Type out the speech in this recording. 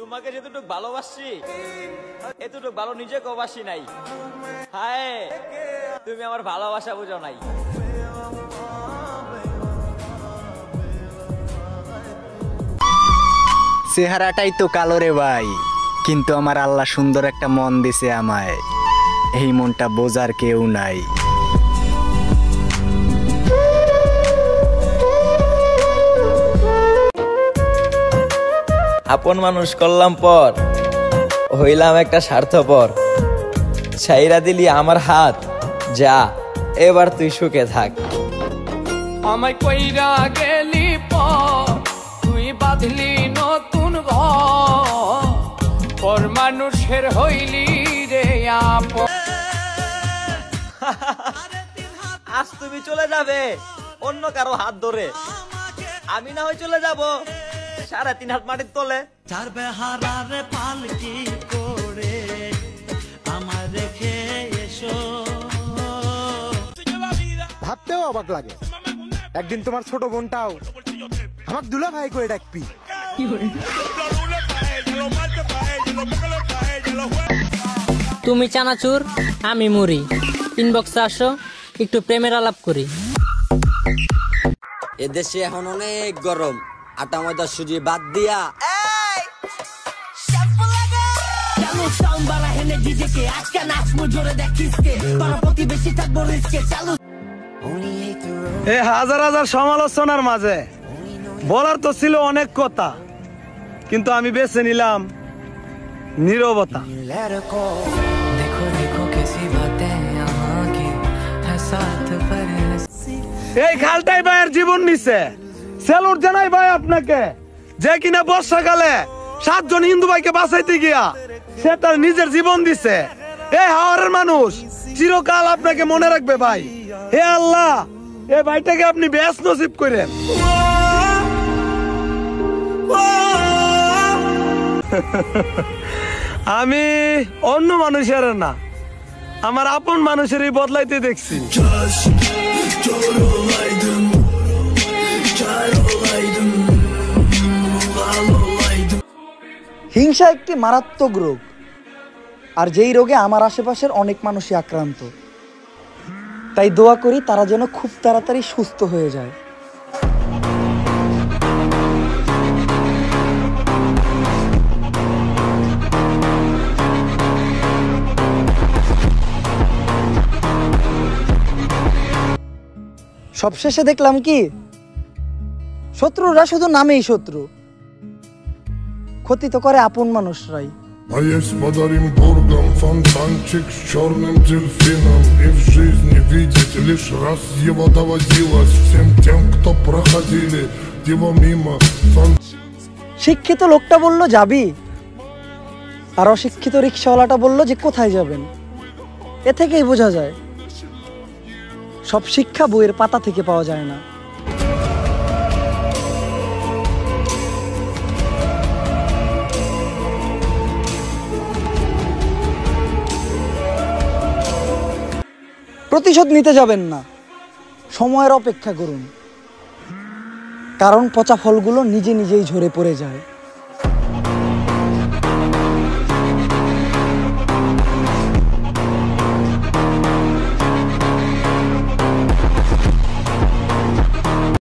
তোমাকে যতটুকু ভালোবাসি এতটুকু ভালো নিজেকে বাসি নাই। হায়, তুমি আমার ভালোবাসা বুঝো নাই। চেহারাটাই তো কালো রে ভাই, কিন্তু আমার আল্লাহ সুন্দর একটা মন দিছে আমায়, এই মনটা বোঝার কেউ নাই। আপন মানুষ করলাম পর হইলাম একটা স্বার্থপর। ছাইরা দিলি আমার হাত, যা এবার তুই সুখে থাক। আমায় কইরা গেলি পর তুই বাঁধলি নতুন ঘর, পর মানুষের হইলি রে আপন। আজ তুমি চলে যাবে অন্য কারো হাত ধরে, আমি না হয় চলে যাব 3.5 হাত মাটির তলে। চার বেহারার পালকি করে আমার রেখে এসো। ভাবতেও অবাক লাগে, একদিন তোমার ছোট বোনটাও আমাকে দুলা ভাই করে ডাকবি। তুমি চানাচুর আমি মুড়ি, ইনবক্সে আসো একটু প্রেমের আলাপ করি। এদেশে এখন অনেক গরম, আটা ময়দা সুজি বাদ দিয়া এই হাজার হাজার সমালোচনার মাঝে বলার তো ছিল অনেক কথা, কিন্তু আমি বেছে নিলাম নীরবতা। এই খালটাই ভাইয়ের জীবন নিছে, স্যালুট জানাই ভাই আপনাকে, যে কিনা বর্ষাকালে 7 জন হিন্দু ভাইকে বাঁচাইতে গিয়া সে তার নিজের জীবন দিছে। এই হাওরের মানুষ চিরকাল আপনাকে মনে রাখবে ভাই। হে আল্লাহ, এই ভাইটাকে আপনি বেশ নসিব করেন। আমি অন্য মানুষের না, আমার আপন মানুষেরই বদলাইতে দেখছি। হিংসা একটি মারাত্মক রোগ, আর যেই রোগে আমার আশেপাশের অনেক মানুষই আক্রান্ত। তাই দোয়া করি তারা যেন খুব তাড়াতাড়ি সুস্থ হয়ে যায়। সবশেষে দেখলাম কি, শত্রুরা শুধু নামেই শত্রু, ক্ষতি তো করে আপন মানুষরাই। А я с подарим бургом, фонтанчик с черным дельфином. И в жизни видеть лишь раз его доводилось всем тем, кто проходили его мимо. শিক্ষিত লোকটা বলল যাবি, আর অশিক্ষিত রিক্সাওয়ালাটা বলল যে কোথায় যাবেন। এ থেকেই বোঝা যায় সব শিক্ষা বইয়ের পাতা থেকে পাওয়া যায় না। প্রতিশোধ নিতে যাবেন না, সময়ের অপেক্ষা করুন, কারণ পচা ফলগুলো নিজে নিজেই ঝরে পড়ে যায়।